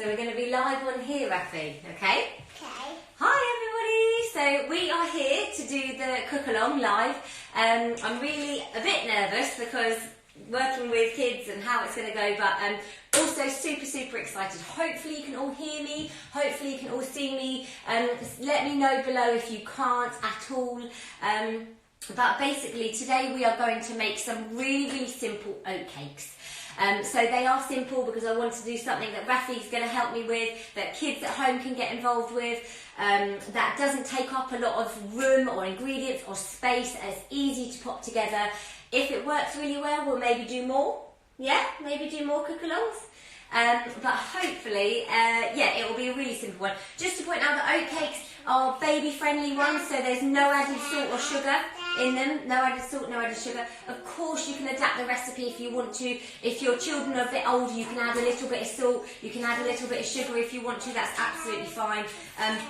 we're going to be live on here, Raffy, okay? Okay. Hi everybody! So we are here to do the cook along live. I'm really a bit nervous because working with kids and how it's going to go, but also super excited. Hopefully you can all hear me, hopefully you can all see me. Let me know below if you can't at all. But basically today we are going to make some really simple oatcakes. So they are simple because I want to do something that Raffy's going to help me with, that kids at home can get involved with, that doesn't take up a lot of room or ingredients or space, and it's easy to pop together. If it works really well, we'll maybe do more. Yeah, maybe do more cook-alongs. But hopefully, yeah, it will be a really simple one. Just to point out that oatcakes are baby-friendly ones, so there's no added salt or sugar in them. No added salt, no added sugar. Of course, you can adapt the recipe if you want to. If your children are a bit older, you can add a little bit of salt. You can add a little bit of sugar if you want to. That's absolutely fine.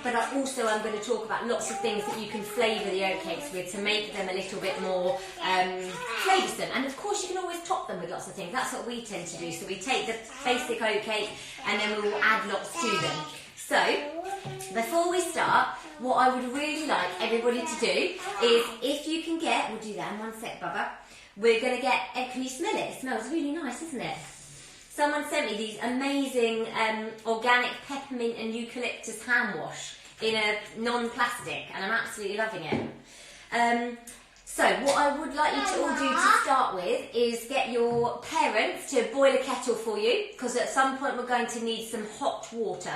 But I'm going to talk about lots of things that you can flavour the oatcakes with to make them a little bit more flavoursome. And of course, you can always top them with lots of things. That's what we tend to do. So we take the basic oatcake and then we will add lots to them. So, before we start, what I would really like everybody to do is, if you can get, we'll do that in one sec, Bubba, we're going to get, can you smell it? It smells really nice, isn't it? Someone sent me these amazing organic peppermint and eucalyptus hand wash in a non-plastic, and I'm absolutely loving it. So what I would like you to all do to start with is get your parents to boil a kettle for you, because at some point we're going to need some hot water.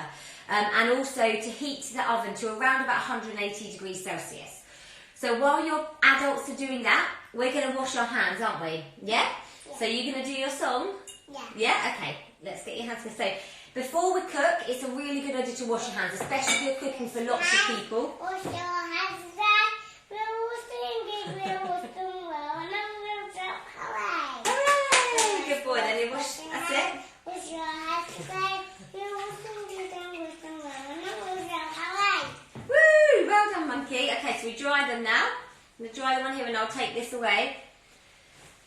And also to heat the oven to around about 180 degrees Celsius. So while your adults are doing that, we're going to wash our hands, aren't we? Yeah? So you're going to do your song? Yeah. Yeah? Okay, let's get your hands to say. Before we cook, it's a really good idea to wash your hands, especially if you're cooking for lots of people. Wash your hands, Hooray! Good boy, then you wash, that's it. Wash your hands, Woo! Well done, monkey. Okay, so we dry them now. I'm going to dry the one here and I'll take this away.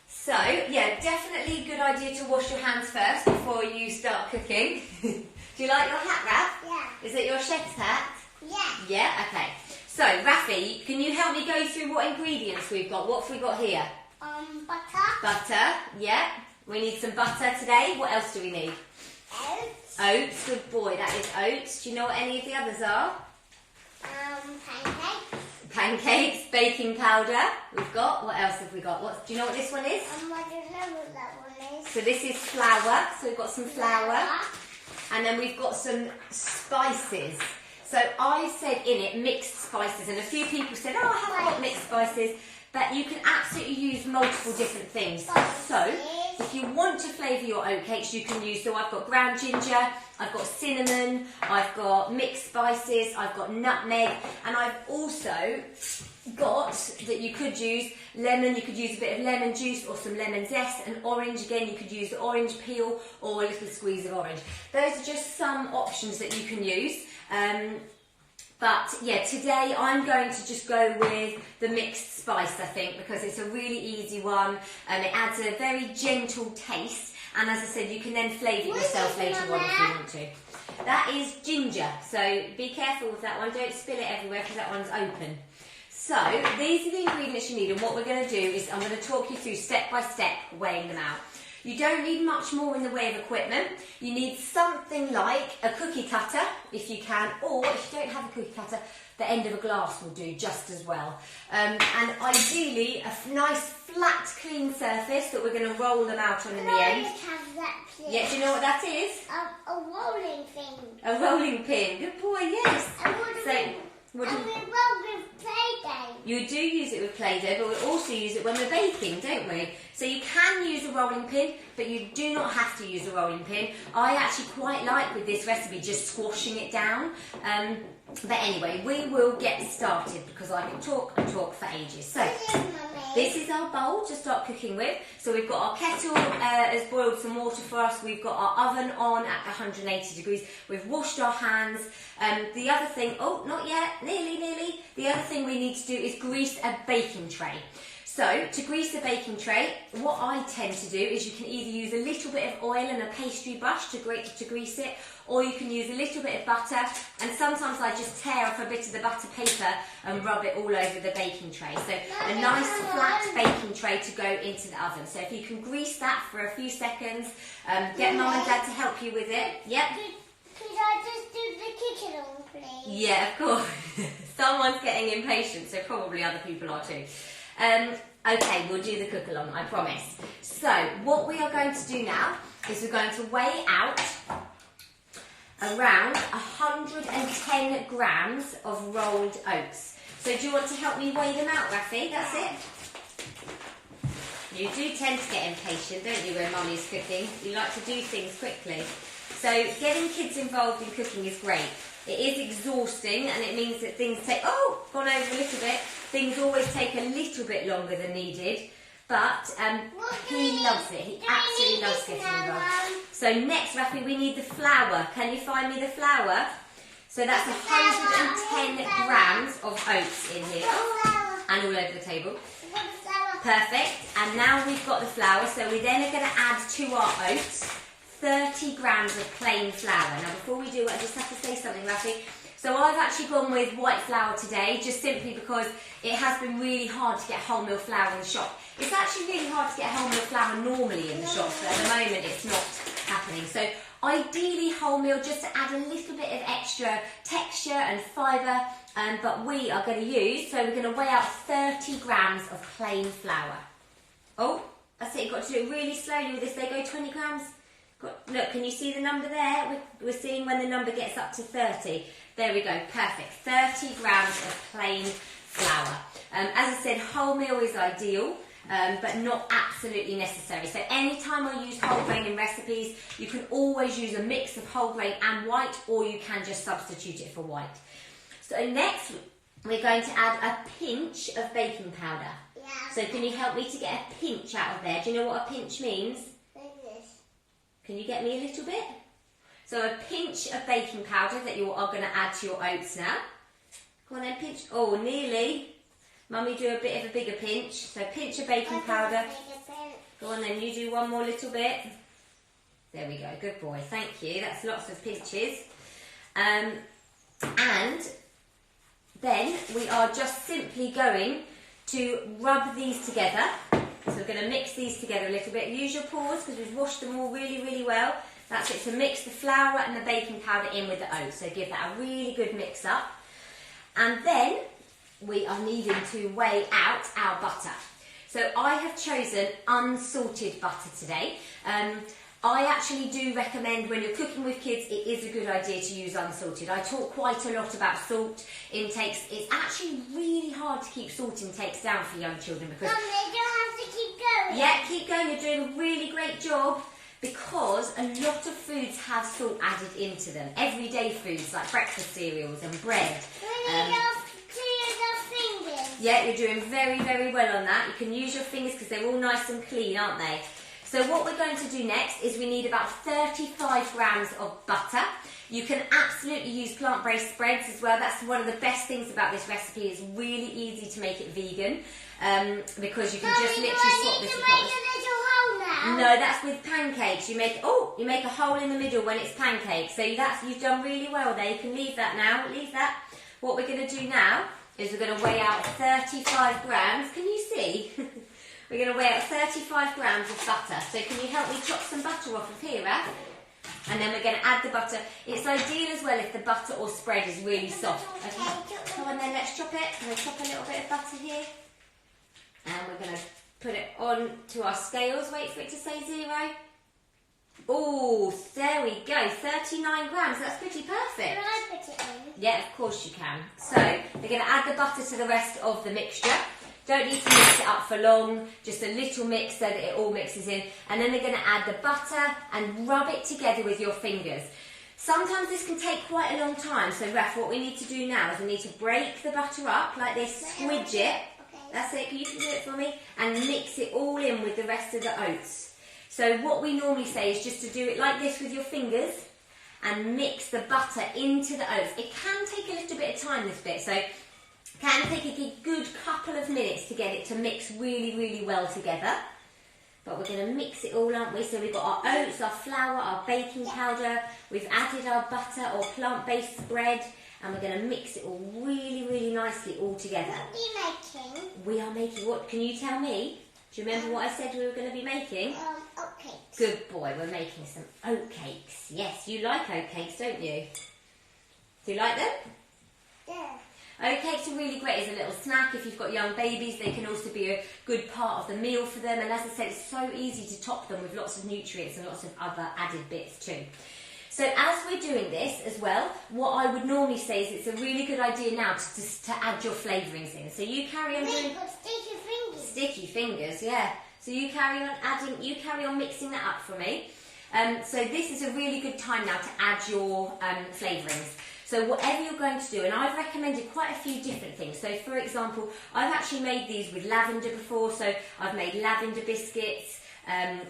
So, yeah, definitely a good idea to wash your hands first before you start cooking. Do you like your hat, Raff? Yeah. Is it your chef's hat? Yeah. Yeah? Okay. So, Raffy, can you help me go through what ingredients we've got? What have we got here? Butter. Butter, yeah. We need some butter today. What else do we need? Oats. Oats, good boy, that is oats. Do you know what any of the others are? Pancakes. Pancakes, baking powder. We've got. What else have we got? Do you know what this one is? I don't know what that one is. So this is flour. So we've got some flour, and then we've got some spices. So I said in it mixed spices, and a few people said, "Oh, I haven't got mixed spices." But you can absolutely use multiple different things. So, if you want to flavour your oatcakes, you can use, so I've got ground ginger, I've got cinnamon, I've got mixed spices, I've got nutmeg, and I've also got, that you could use lemon, you could use a bit of lemon juice or some lemon zest, and orange, again, you could use the orange peel or a little squeeze of orange. Those are just some options that you can use. But yeah, today I'm going to just go with the mixed spice, I think, because it's a really easy one and it adds a very gentle taste. And as I said, you can then flavour it yourself later on if you want to. That is ginger, so be careful with that one. Don't spill it everywhere because that one's open. So these are the ingredients you need, and what we're going to do is I'm going to talk you through step by step weighing them out. You don't need much more in the way of equipment. You need something like a cookie cutter, if you can, or if you don't have a cookie cutter, the end of a glass will do just as well. And ideally, a nice flat, clean surface that we're going to roll them out on in the end. Yeah, do you know what that is? A rolling thing. A rolling pin. Good boy, yes. We roll with Play-Doh. You do use it with Play-Doh, but we also use it when we're baking, don't we? So you can use a rolling pin, but you do not have to use a rolling pin. I actually quite like with this recipe just squashing it down. But anyway, we will get started because I can talk and talk for ages. So this is our bowl to start cooking with. So we've got our kettle has boiled some water for us. We've got our oven on at 180 degrees. We've washed our hands. The other thing, oh, not yet, nearly. The other thing we need to do is grease a baking tray. So, to grease the baking tray, what I tend to do is you can either use a little bit of oil and a pastry brush to grease it, or you can use a little bit of butter, and sometimes I just tear off a bit of the butter paper and rub it all over the baking tray. So a nice flat baking tray to go into the oven. So if you can grease that for a few seconds, get Mum and Dad to help you with it. Yep. Could I just do the kitchen on, please? Yeah, of course. Someone's getting impatient, so probably other people are too. Okay, we'll do the cook along, I promise. So what we are going to do now is we're going to weigh out around 110 grams of rolled oats. So do you want to help me weigh them out, Raffy? That's it? You do tend to get impatient, don't you, when Mummy's cooking? You like to do things quickly. So getting kids involved in cooking is great. It is exhausting, and it means that things take, gone over a little bit. Things always take a little bit longer than needed. But he loves it. He absolutely loves getting involved. So next, Raffy, we need the flour. Can you find me the flour? So that's 110 grams of oats in here. And all over the table. Perfect. And now we've got the flour. So we then are going to add to our oats 30 grams of plain flour. Now before we do it, I just have to say something, Raffy. So I've actually gone with white flour today, just simply because it has been really hard to get wholemeal flour in the shop. It's actually really hard to get wholemeal flour normally in the shops, but at the moment it's not happening. So ideally wholemeal, just to add a little bit of extra texture and fibre, but we are going to use, so we're going to weigh out 30 grams of plain flour. Oh, that's it, you've got to do it really slowly with this. They go 20 grams. Look, can you see the number there? We're seeing when the number gets up to 30. There we go, perfect. 30 grams of plain flour. As I said, wholemeal is ideal, but not absolutely necessary. So anytime I use whole grain in recipes, you can always use a mix of whole grain and white, or you can just substitute it for white. So next, we're going to add a pinch of baking powder. Yeah. So can you help me to get a pinch out of there? Do you know what a pinch means? Can you get me a little bit? So a pinch of baking powder that you are going to add to your oats now. Go on then, pinch. Oh, nearly. Mummy, do a bit of a bigger pinch. So pinch of baking powder. Go on then, you do one more little bit. There we go, good boy, thank you. That's lots of pinches. And then we are just simply going to rub these together. So we're going to mix these together a little bit. Use your paws because we've washed them all really, really well. That's it, so mix the flour and the baking powder in with the oats. So give that a really good mix up. And then we are needing to weigh out our butter. So I have chosen unsalted butter today. I actually do recommend when you're cooking with kids, it is a good idea to use unsalted. I talk quite a lot about salt intakes. It's actually really hard to keep salt intakes down for young children because... Mum, they don't have to keep going. Yeah, keep going. You're doing a really great job because a lot of foods have salt added into them. Everyday foods like breakfast cereals and bread. We need to use our fingers. Yeah, you're doing very, very well on that. You can use your fingers because they're all nice and clean, aren't they? So what we're going to do next is we need about 35 grams of butter. You can absolutely use plant-based spreads as well. That's one of the best things about this recipe. It's really easy to make it vegan because you can just literally swap this. Do I need to make a little hole now? No, that's with pancakes. You make a hole in the middle when it's pancakes. So you've done really well there. You can leave that now. Leave that. What we're going to do now is we're going to weigh out 35 grams. Can you see? We're going to weigh out 35 grams of butter. So can you help me chop some butter off of here, Raph? And then we're going to add the butter. It's ideal as well if the butter or spread is really soft. Okay, come on then, let's chop it. I'm going to chop a little bit of butter here. And we're going to put it on to our scales. Wait for it to say 0. Oh, there we go. 39 grams. That's pretty perfect. Can I put it in? Yeah, of course you can. So we're going to add the butter to the rest of the mixture. Don't need to mix it up for long, just a little mix so that it all mixes in. And then we're going to add the butter and rub it together with your fingers. Sometimes this can take quite a long time, so Raph, what we need to do now is we need to break the butter up like this, squidge it. Okay. That's it, you can do it for me. And mix it all in with the rest of the oats. So what we normally say is just to do it like this with your fingers and mix the butter into the oats. It can take a little bit of time, this bit, so Can take a good couple of minutes to get it to mix really well together. But we're going to mix it all, aren't we? So we've got our oats, our flour, our baking powder. We've added our butter or plant-based bread. And we're going to mix it all really nicely all together. What are you making? We are making what? Can you tell me? Do you remember what I said we were going to be making? Oatcakes. Good boy, we're making some oatcakes. Yes, you like oatcakes, don't you? Do you like them? Yeah. Oatcakes are really great as a little snack. If you've got young babies, they can also be a good part of the meal for them. And as I said, it's so easy to top them with lots of nutrients and lots of other added bits too. So as we're doing this as well, what I would normally say is it's a really good idea now to add your flavourings in. So you carry on doing... Sticky fingers. Sticky fingers, yeah. So you carry on mixing that up for me. So this is a really good time now to add your flavourings. So whatever you're going to do, and I've recommended quite a few different things. So for example, I've actually made these with lavender before, so I've made lavender biscuits.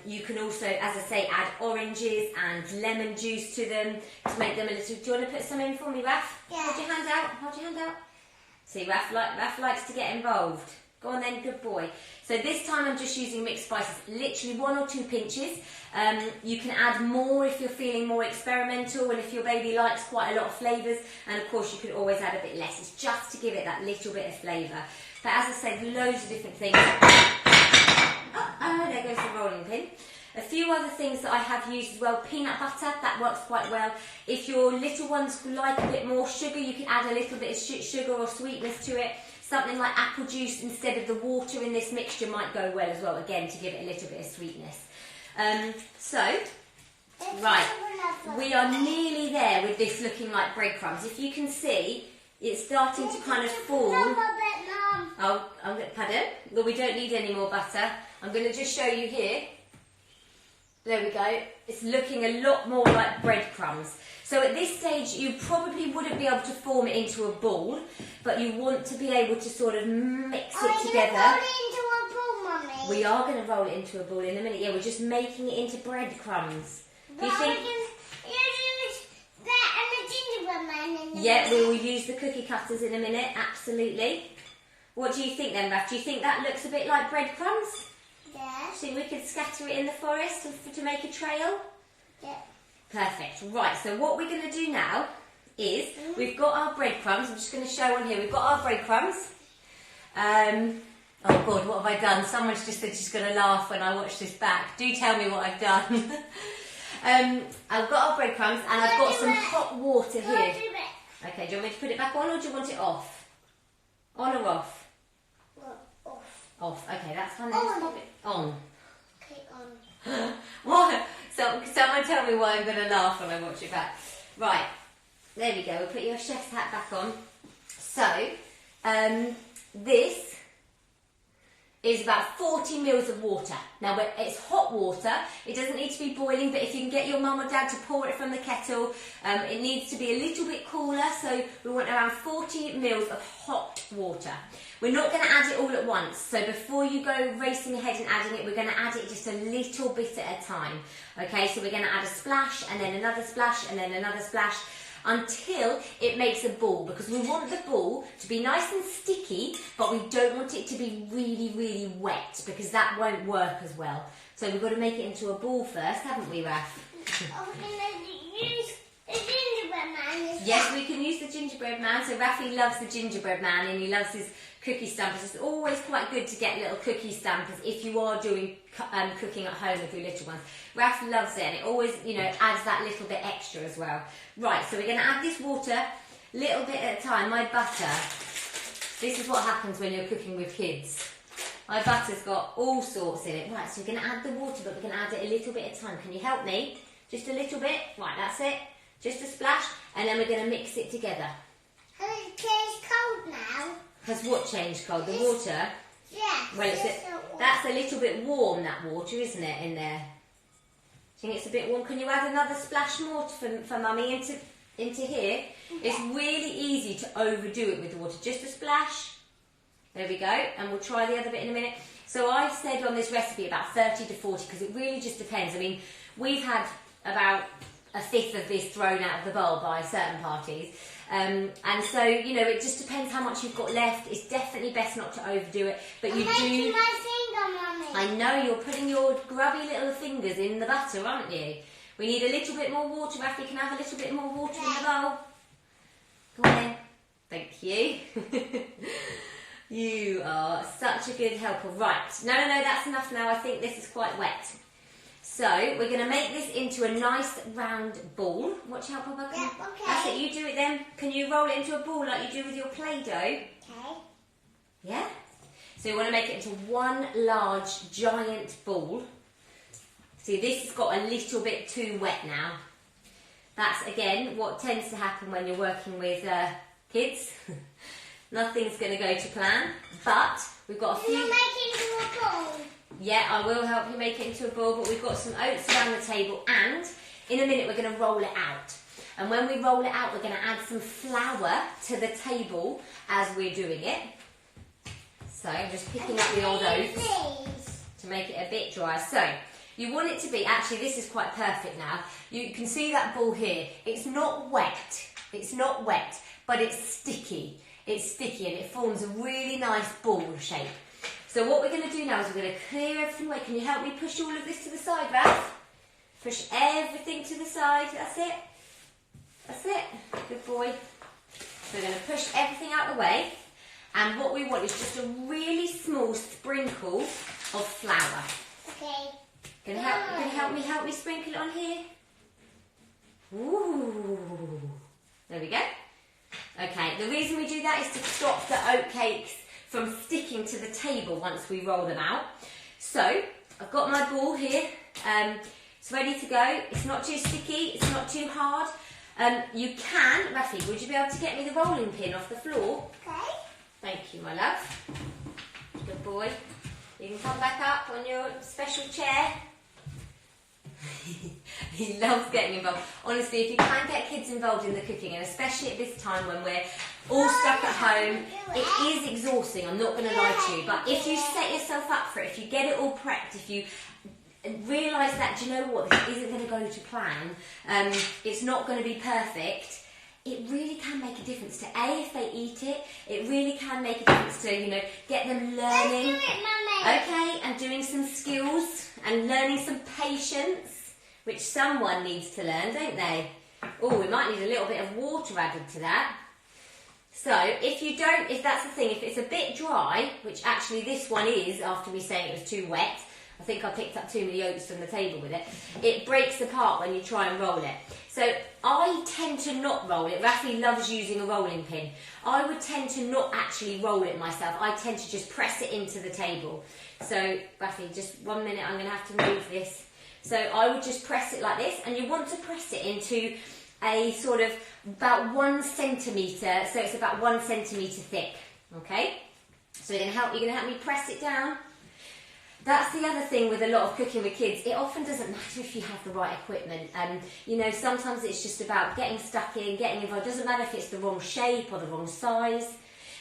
You can also, as I say, add oranges and lemon juice to them to make them a little... Do you want to put some in for me, Raff? Yeah. Hold your hand out. Hold your hand out. See, Raff likes to get involved. Go on then, good boy. So this time I'm just using mixed spices, literally 1 or 2 pinches. You can add more if you're feeling more experimental and if your baby likes quite a lot of flavours. And of course you can always add a bit less. It's just to give it that little bit of flavour. But as I said, loads of different things. There goes the rolling pin. A few other things that I have used as well. Peanut butter, that works quite well. If your little ones like a bit more sugar, you can add a little bit of sugar or sweetness to it. Something like apple juice instead of the water in this mixture might go well as well, again, to give it a little bit of sweetness. Right, we are nearly there with this looking like breadcrumbs. If you can see, it's starting to kind of fall. Oh, pardon? Well, we don't need any more butter. I'm going to just show you here. There we go. It's looking a lot more like breadcrumbs. So at this stage, you probably wouldn't be able to form it into a ball, but you want to be able to sort of mix it together. Roll it into a ball, Mummy. We are going to roll it into a ball in a minute. Yeah, we're just making it into breadcrumbs. Do you think? Yeah, we will use the cookie cutters in a minute, absolutely. What do you think then, Raff? Do you think that looks a bit like breadcrumbs? Yeah. Do you think we could scatter it in the forest to make a trail? Yeah. Perfect. Right, so what we're going to do now is, we've got our breadcrumbs. I'm just going to show on here. We've got our breadcrumbs. Oh God, what have I done? Someone's just said she's going to laugh when I watch this back. Do tell me what I've done. I've got our breadcrumbs and I've got some hot water here. Okay, do you want me to put it back on or do you want it off? On or off? Off. Off. Okay, that's fine. Let's pop it on. Okay, on. What? So, someone tell me why I'm going to laugh when I watch it back. Right, there we go. We'll put your chef's hat back on. So, this is about 40 mils of water. Now, it's hot water. It doesn't need to be boiling, but if you can get your mum or dad to pour it from the kettle, it needs to be a little bit cooler. So we want around 40 mils of hot water. We're not going to add it all at once. So before you go racing ahead and adding it, we're going to add it just a little bit at a time. Okay, so we're going to add a splash and then another splash and then another splash, until it makes a ball, because we want the ball to be nice and sticky, but we don't want it to be really wet, because that won't work as well. So we've got to make it into a ball first, haven't we, Raff? Are we going to use the gingerbread man? Yes, we can use the gingerbread man. So Raffy loves the gingerbread man and he loves his cookie stampers. It's always quite good to get little cookie stampers if you are doing cooking at home with your little ones. Raff loves it and it always, adds that little bit extra as well. Right, so we're going to add this water little bit at a time. My butter, this is what happens when you're cooking with kids. My butter's got all sorts in it. Right, so we're going to add the water, but we're going to add it a little bit at a time. Can you help me? Just a little bit. Right, that's it. Just a splash, and then we're going to mix it together. Has it changed cold now? Has what changed cold? The water? Yeah. Well, that's a little bit warm, that water, isn't it, in there? Do you think it's a bit warm? Can you add another splash more for Mummy into here? Okay. It's really easy to overdo it with the water. Just a splash. There we go. And we'll try the other bit in a minute. So I've said on this recipe about 30 to 40 because it really just depends. I mean, we've had about a fifth of this thrown out of the bowl by certain parties. And so, you know, it just depends how much you've got left. It's definitely best not to overdo it. But you I'm making do. my finger, Mummy. I know you're putting your grubby little fingers in the butter, aren't you? We need a little bit more water. Raffy can have a little bit more water in the bowl. Go on then. Thank you. You are such a good helper. Right. No, that's enough now. I think this is quite wet. So we're going to make this into a nice round ball. Watch out, Papa. Yeah, okay. That's it. You do it then. Can you roll it into a ball like you do with your Play-Doh? Okay. Yeah? So you want to make it into one large, giant ball. See, this has got a little bit too wet now. That's, again, what tends to happen when you're working with kids. Nothing's going to go to plan, but we've got a few... You'll make it into a ball. Yeah, I will help you make it into a ball, but we've got some oats around the table, and in a minute we're going to roll it out. And when we roll it out, we're going to add some flour to the table as we're doing it. So I'm just picking up the old oats to make it a bit drier. So you want it to be, actually this is quite perfect now. You can see that ball here. It's not wet, but it's sticky. It's sticky and it forms a really nice ball shape. So what we're going to do now is we're going to clear everything away. Can you help me push all of this to the side, Raph? Push everything to the side. That's it. That's it. Good boy. So we're going to push everything out of the way. And what we want is just a really small sprinkle of flour. Okay. Can you help me sprinkle it on here? Ooh. There we go. Okay, the reason we do that is to stop the oat cakes from sticking to the table once we roll them out. So, I've got my ball here. It's ready to go. It's not too sticky, it's not too hard. You can, Raffy, would you be able to get me the rolling pin off the floor? Okay. Thank you, my love. Good boy. You can come back up on your special chair. He loves getting involved. Honestly, if you can get kids involved in the cooking, and especially at this time when we're all stuck at home, it is exhausting, I'm not going to lie to you. But if you set yourself up for it, if you get it all prepped, if you realise that, do you know what, this isn't going to go to plan, it's not going to be perfect, it really can make a difference to if they eat it. It really can make a difference to, you know, get them learning. Let's do it, Mummy. Okay, and doing some skills and learning some patience, which someone needs to learn, don't they? Oh, we might need a little bit of water added to that. So, if that's the thing, if it's a bit dry, which actually this one is, after we say it was too wet, I think I picked up too many oats from the table with it, it breaks apart when you try and roll it. So, I tend to not roll it. Raffy loves using a rolling pin. I would tend to not actually roll it myself. I tend to just press it into the table. So, Raffy, just 1 minute, I'm going to have to move this. So, I would just press it like this, and you want to press it into a sort of about 1 centimetre, so it's about 1 centimetre thick, okay? So you're going to help me press it down. That's the other thing with a lot of cooking with kids. It often doesn't matter if you have the right equipment. You know, sometimes it's just about getting stuck in, getting involved. It doesn't matter if it's the wrong shape or the wrong size.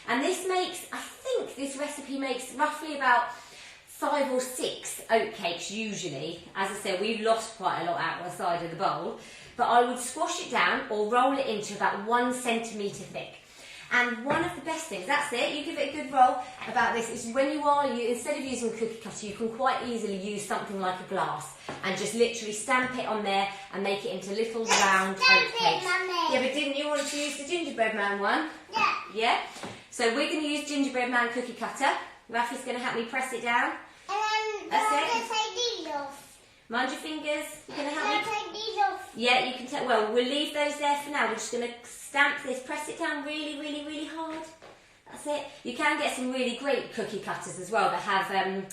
And this makes, I think this recipe makes roughly about 5 or 6 oat cakes usually. As I said, we've lost quite a lot out the side of the bowl. But I would squash it down or roll it into about 1 centimetre thick. And one of the best things, that's it, you give it a good roll about this, is when instead of using a cookie cutter, you can quite easily use something like a glass and just literally stamp it on there and make it into little round oat cakes. Yeah, but didn't you want to use the gingerbread man one? Yeah. Yeah? So we're going to use gingerbread man cookie cutter. Raffy's going to help me press it down. And then That's it. take these off. Mind your fingers. You're going to help me? Take these off. Yeah, you can take. Well, we'll leave those there for now. We're just going to stamp this, press it down really, really, really hard. That's it. You can get some really great cookie cutters as well that have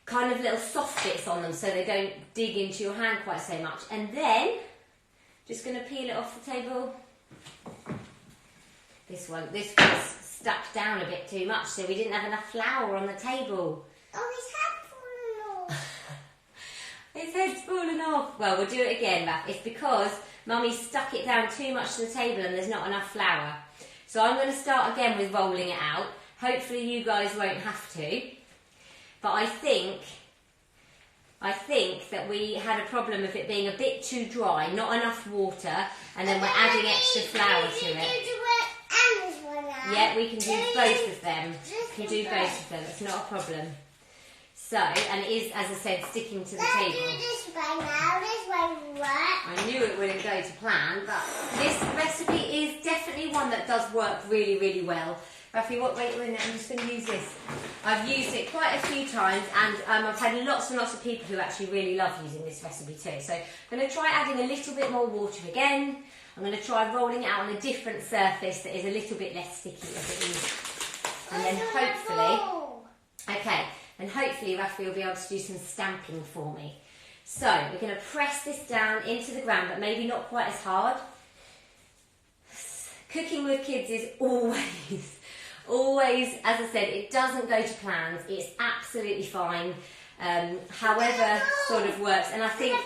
kind of little soft bits on them so they don't dig into your hand quite so much. And then, just going to peel it off the table. This one's stuck down a bit too much, so we didn't have enough flour on the table. Oh, his head's fallen off. His head's fallen off. Well, we'll do it again, Raph. It's because Mummy stuck it down too much to the table and there's not enough flour. So I'm going to start again with rolling it out. Hopefully you guys won't have to. But I think I think that we had a problem of it being a bit too dry, not enough water, and then we're adding extra flour to it. Yeah, we can do both of them. We can do both of them, it's not a problem. So, and it is, as I said, sticking to the table. Let's do this way now, this way will work. I knew it wouldn't go to plan, but this recipe is definitely one that does work really, really well. Raffy, wait a minute, I'm just going to use this. I've used it quite a few times, and I've had lots and lots of people who actually really love using this recipe too. So I'm going to try adding a little bit more water again. I'm going to try rolling it out on a different surface that is a little bit less sticky as it is. And then hopefully Raffy will be able to do some stamping for me. So we're going to press this down into the ground, but maybe not quite as hard. Cooking with kids is always, as I said, it doesn't go to plans. It's absolutely fine. However sort of works. And I think,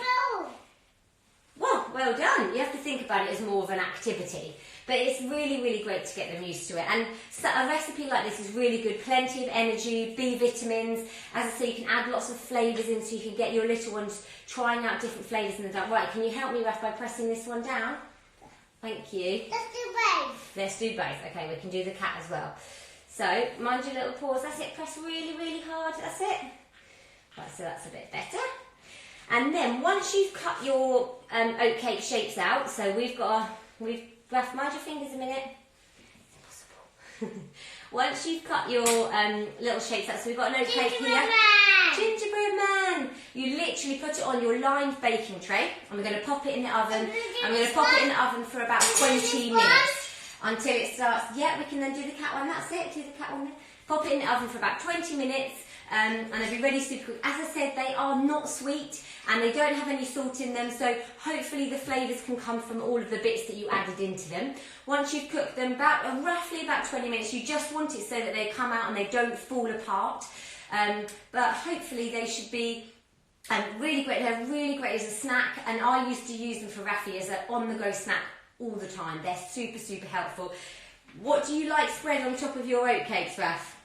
well done. You have to think about it as more of an activity. But it's really, really great to get them used to it. And so a recipe like this is really good. Plenty of energy, B vitamins. As I say, you can add lots of flavours in, so you can get your little ones trying out different flavours in the dark. Right, can you help me, Raph, by pressing this one down? Thank you. Let's do both. Let's do both. Okay, we can do the cat as well. So, mind your little paws. That's it. Press really, really hard. That's it. Right, so that's a bit better. And then once you've cut your oatcake shapes out, so Raph, mind your fingers a minute. It's impossible. Once you've cut your little shapes out, so we've got an oatcake here. Gingerbread man! You literally put it on your lined baking tray, and we're going to pop it in the oven. I'm going to pop it in the oven for about 20 minutes until it starts. Yeah, we can then do the cat one. That's it. Do the cat one then. Pop it in the oven for about 20 minutes. And they'll be ready super quick. As I said, they are not sweet and they don't have any salt in them, so hopefully the flavours can come from all of the bits that you added into them. Once you've cooked them roughly about 20 minutes, you just want it so that they come out and they don't fall apart. But hopefully they should be really great. They're really great as a snack, and I used to use them for Raffy as an on-the-go snack all the time. They're super, super helpful. What do you like spread on top of your oatcakes, Raff?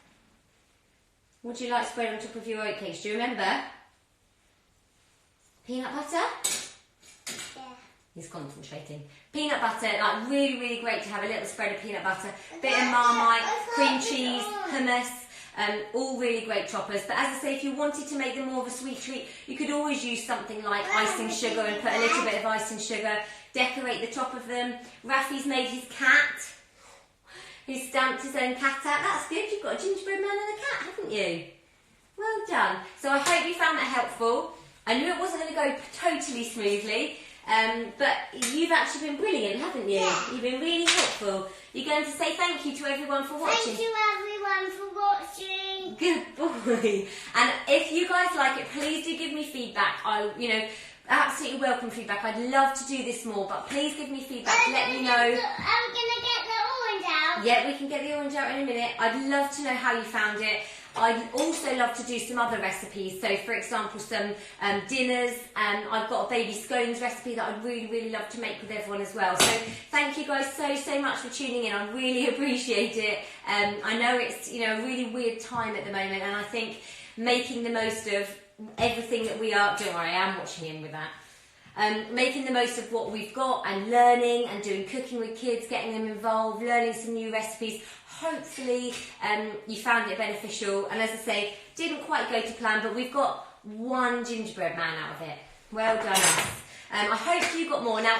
What do you like spread on top of your oatcakes? Do you remember? Peanut butter? Yeah. He's concentrating. Peanut butter, like really, really great to have a little spread of peanut butter. Bit of Marmite, cream cheese, hummus, all really great toppers. But as I say, if you wanted to make them more of a sweet treat, you could always use something like icing sugar and put a little bit of icing sugar, decorate the top of them. Raffy's made his cat. He's stamped his own cat out. That's good. You've got a gingerbread man and a cat, haven't you? Well done. So I hope you found that helpful. I knew it wasn't going to go totally smoothly, but you've actually been brilliant, haven't you? Yeah. You've been really helpful. You're going to say thank you to everyone for watching. Thank you everyone for watching. Good boy. And if you guys like it, please do give me feedback. Absolutely welcome feedback. I'd love to do this more, but please give me feedback. Let me know. I'm going to get the orange out. Yeah, we can get the orange out in a minute. I'd love to know how you found it. I'd also love to do some other recipes. So, for example, some dinners. I've got a baby scones recipe that I'd really, really love to make with everyone as well. So, thank you guys so much for tuning in. I really appreciate it. I know it's a really weird time at the moment, and I think making the most of everything that we are doing. I am watching him with that. Making the most of what we've got and learning and doing cooking with kids, getting them involved, learning some new recipes. Hopefully you found it beneficial, and as I say, didn't quite go to plan, but we've got one gingerbread man out of it. Well done us. I hope you got more. Now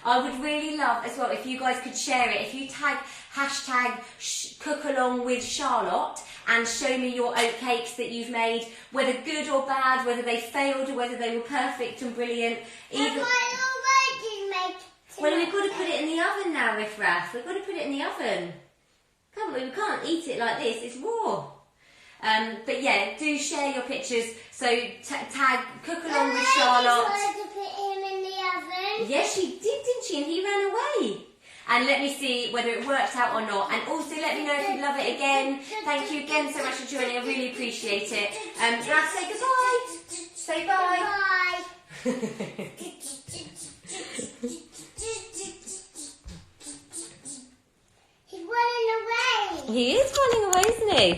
I would really love as well if you guys could share it. If you tag #cookalong with Charlotte and show me your oatcakes that you've made, whether good or bad, whether they failed or whether they were perfect and brilliant. Well, we've got to put it in the oven now, Raff. We've got to put it in the oven. Can't we? We can't eat it like this. It's raw. But yeah, do share your pictures. So tag Cookalong with Charlotte. I wanted to put him in the oven. Yes, she did, didn't she? And he ran away. And let me see whether it worked out or not. And also let me know if you love it again. Thank you again so much for joining. I really appreciate it. Raff, say goodbye. Say bye. Goodbye. He's running away. He is running away, isn't he?